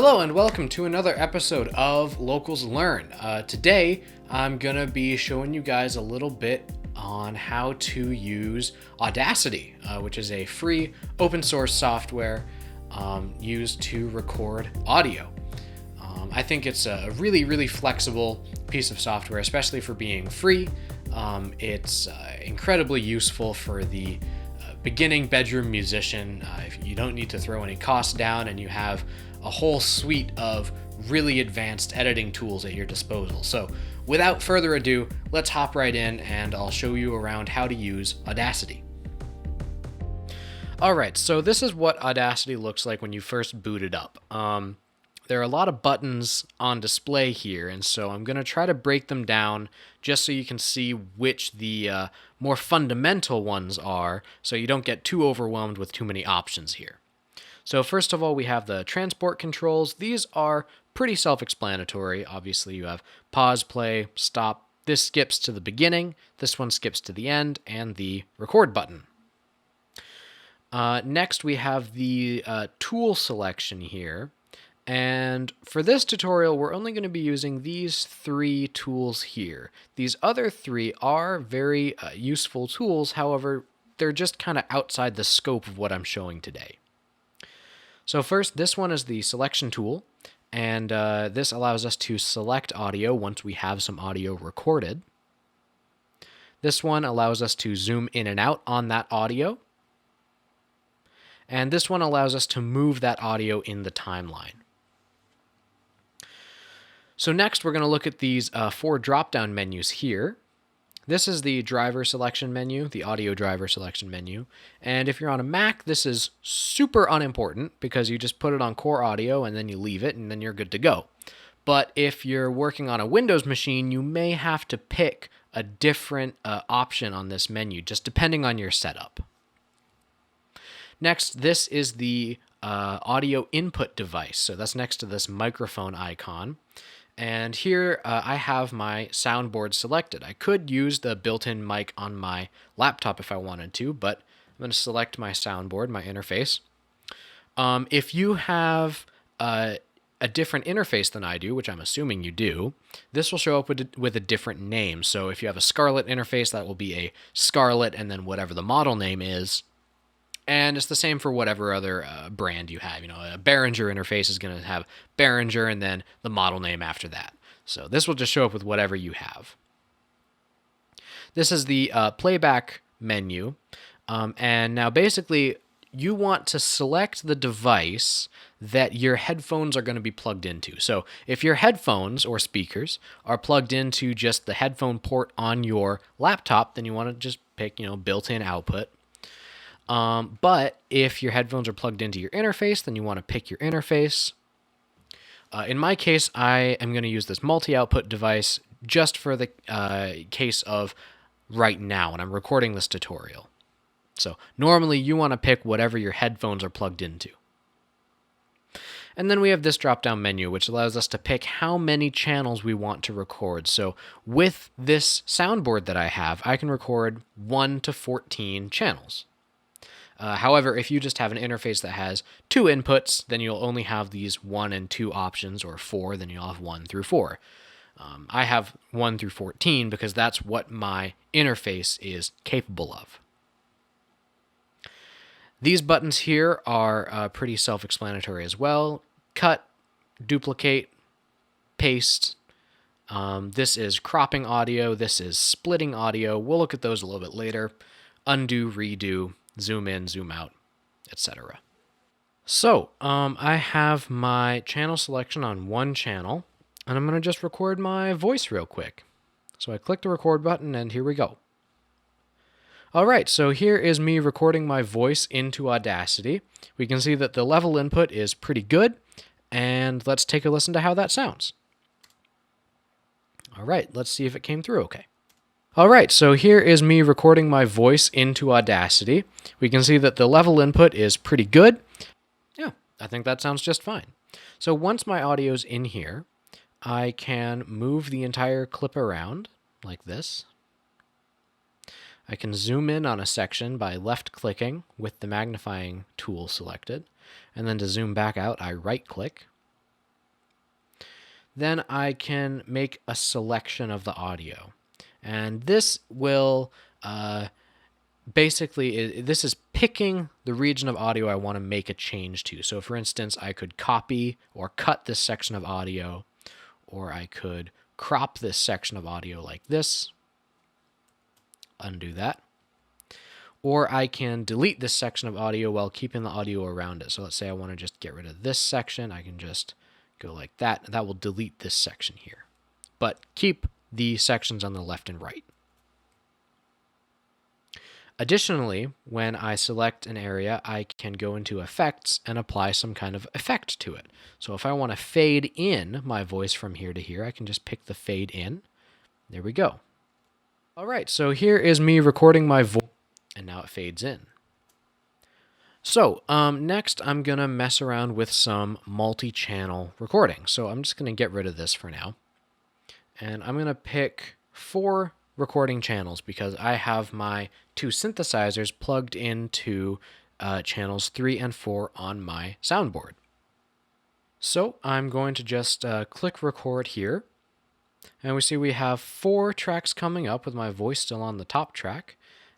Hello and welcome to another episode of Locals Learn. Today I'm going to be showing you guys a little bit on how to use Audacity, which is a free open source software used to record audio. I think it's a really flexible piece of software, especially for being free. It's incredibly useful for the beginning bedroom musician. If you don't need to throw any costs down and you have a whole suite of really advanced editing tools at your disposal. So without further ado, let's hop right in and I'll show you around how to use Audacity. Alright, so this is what Audacity looks like when you first boot it up. There are a lot of buttons on display here, and so I'm going to try to break them down just so you can see which the more fundamental ones are, so you don't get too overwhelmed with too many options here. So first of all, we have the transport controls. These are pretty self-explanatory. Obviously, you have pause, play, stop. This skips to the beginning, this one skips to the end, and the record button. Next, we have the tool selection here. And for this tutorial, we're only going to be using these three tools here. These other three are very useful tools, however, they're just kind of outside the scope of what I'm showing today. So first, this one is the selection tool, and this allows us to select audio once we have some audio recorded. This one allows us to zoom in and out on that audio. And this one allows us to move that audio in the timeline. So next, we're going to look at these four drop-down menus here. This is the driver selection menu, the audio driver selection menu. And if you're on a Mac, this is super unimportant because you just put it on core audio and then you leave it and then you're good to go. But if you're working on a Windows machine, you may have to pick a different option on this menu, just depending on your setup. Next, this is the audio input device. So that's next to this microphone icon. And here I have my soundboard selected. I could use the built-in mic on my laptop if I wanted to, but I'm going to select my soundboard, my interface. If you have a different interface than I do, which I'm assuming you do, this will show up with a different name. So if you have a Scarlett interface, that will be a Scarlett and then whatever the model name is. And it's the same for whatever other brand you have. You know, a Behringer interface is going to have Behringer and then the model name after that. So this will just show up with whatever you have. This is the playback menu. And now basically you want to select the device that your headphones are going to be plugged into. So if your headphones or speakers are plugged into just the headphone port on your laptop, then you want to just pick, built-in output. But if your headphones are plugged into your interface, then you want to pick your interface. In my case, I am going to use this multi-output device just for the case of right now when I'm recording this tutorial. So normally you want to pick whatever your headphones are plugged into. And then we have this drop-down menu, which allows us to pick how many channels we want to record. So with this soundboard that I have, I can record 1 to 14 channels. However, if you just have an interface that has 2 inputs, then you'll only have these 1 and 2 options, or 4, then you'll have 1 through 4. I have 1 through 14 because that's what my interface is capable of. These buttons here are pretty self-explanatory as well. Cut, duplicate, paste. This is cropping audio. This is splitting audio. We'll look at those a little bit later. Undo, redo. Zoom in, zoom out, etc. So, I have my channel selection on one channel, and I'm going to just record my voice real quick. So I click the record button, and here we go. All right, so here is me recording my voice into Audacity. We can see that the level input is pretty good, and let's take a listen to how that sounds. All right, let's see if it came through okay. All right, so here is me recording my voice into Audacity. We can see that the level input is pretty good. Yeah, I think that sounds just fine. So once my audio's in here, I can move the entire clip around like this. I can zoom in on a section by left-clicking with the magnifying tool selected, and then to zoom back out, I right-click. then I can make a selection of the audio. And this will basically, this is picking the region of audio I want to make a change to. So for instance, I could copy or cut this section of audio, or I could crop this section of audio like this, undo that. Or I can delete this section of audio while keeping the audio around it. So let's say I want to just get rid of this section. I can just go like that. That will delete this section here, but keep the sections on the left and right. Additionally, when I select an area, I can go into effects and apply some kind of effect to it. So if I want to fade in my voice from here to here, I can just pick the fade in. There we go. All right, so here is me recording my voice, and now it fades in. So next I'm going to mess around with some multi-channel recording. So I'm just going to get rid of this for now. And I'm going to pick 4 recording channels because I have my 2 synthesizers plugged into channels 3 and 4 on my soundboard. So I'm going to just click record here. And we see we have 4 tracks coming up with my voice still on the top track.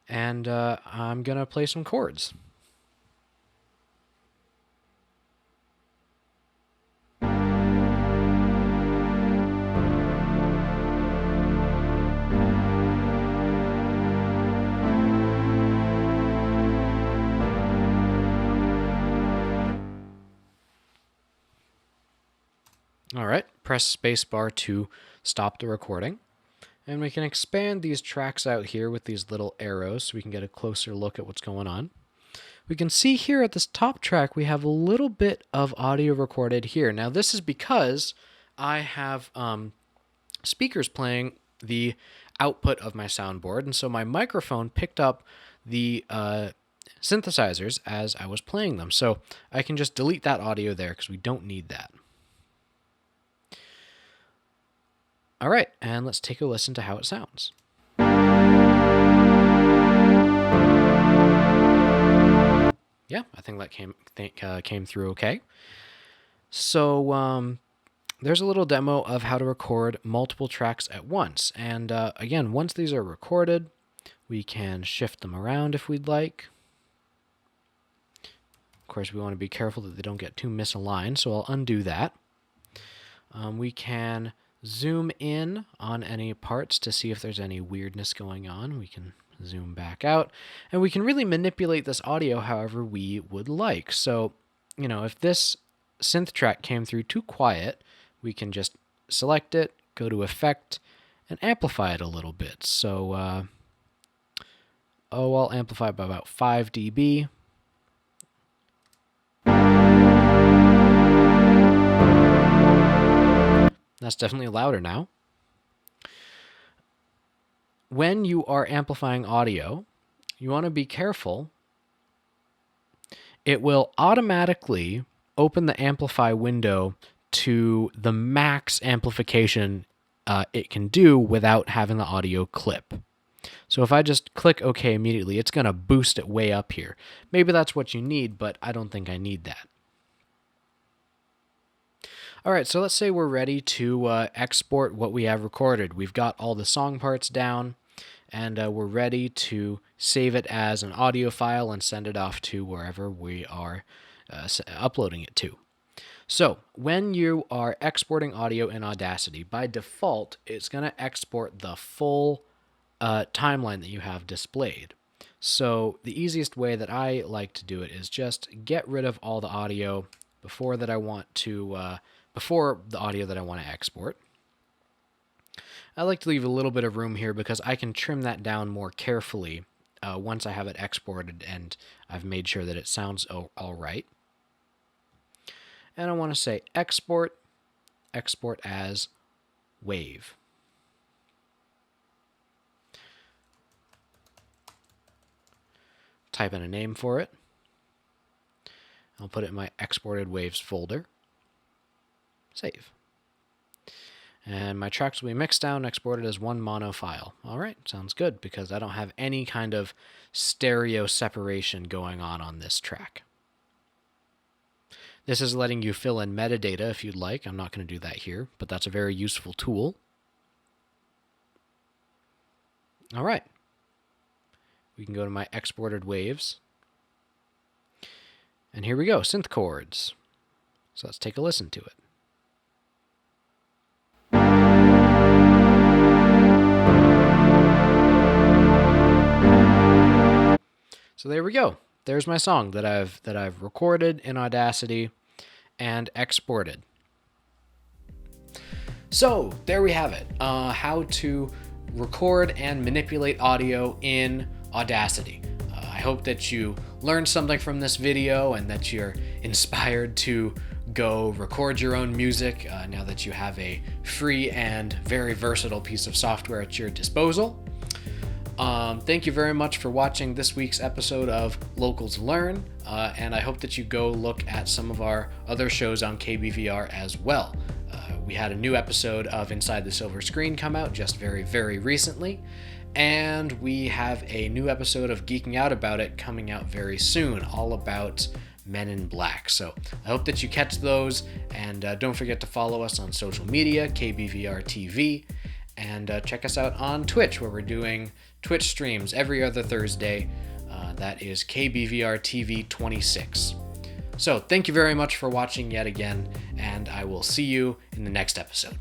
And I'm going to play some chords. All right, press spacebar to stop the recording. And we can expand these tracks out here with these little arrows so we can get a closer look at what's going on. We can see here at this top track, we have a little bit of audio recorded here. Now, this is because I have speakers playing the output of my soundboard, and so my microphone picked up the synthesizers as I was playing them. So I can just delete that audio there because we don't need that. All right, and let's take a listen to how it sounds. Yeah, I think that came through okay. So there's a little demo of how to record multiple tracks at once. And again, once these are recorded, we can shift them around if we'd like. Of course, we want to be careful that they don't get too misaligned, so I'll undo that. We can zoom in on any parts to see if there's any weirdness going on. We can zoom back out, and we can really manipulate this audio however we would like. So, you know, if this synth track came through too quiet, we can just select it, go to Effect, and amplify it a little bit. So, I'll amplify by about 5 dB. That's definitely louder now. When you are amplifying audio, you want to be careful. It will automatically open the amplify window to the max amplification it can do without having the audio clip. So if I just click OK immediately, it's going to boost it way up here. Maybe that's what you need, but I don't think I need that. All right, so let's say we're ready to export what we have recorded. We've got all the song parts down, and we're ready to save it as an audio file and send it off to wherever we are uploading it to. So when you are exporting audio in Audacity, by default, it's going to export the full timeline that you have displayed. So the easiest way that I like to do it is just get rid of all the audio before the audio that I want to export. I like to leave a little bit of room here because I can trim that down more carefully once I have it exported and I've made sure that it sounds all right. And I want to say export as wave. Type in a name for it. I'll put it in my exported waves folder. Save. And my tracks will be mixed down and exported as one mono file. All right, sounds good because I don't have any kind of stereo separation going on this track. This is letting you fill in metadata if you'd like. I'm not going to do that here, but that's a very useful tool. All right. We can go to my exported waves. And here we go, synth chords. So let's take a listen to it. So there we go. There's my song that I've recorded in Audacity and exported. So there we have it. How to record and manipulate audio in Audacity. I hope that you learned something from this video and that you're inspired to go record your own music now that you have a free and very versatile piece of software at your disposal. Thank you very much for watching this week's episode of Locals Learn, and I hope that you go look at some of our other shows on KBVR as well. We had a new episode of Inside the Silver Screen come out just very, very recently, and we have a new episode of Geeking Out About It coming out very soon, all about Men in Black. So I hope that you catch those, and don't forget to follow us on social media, KBVR TV, and check us out on Twitch, where we're doing Twitch streams every other Thursday. That is KBVR TV 26. So thank you very much for watching yet again, and I will see you in the next episode.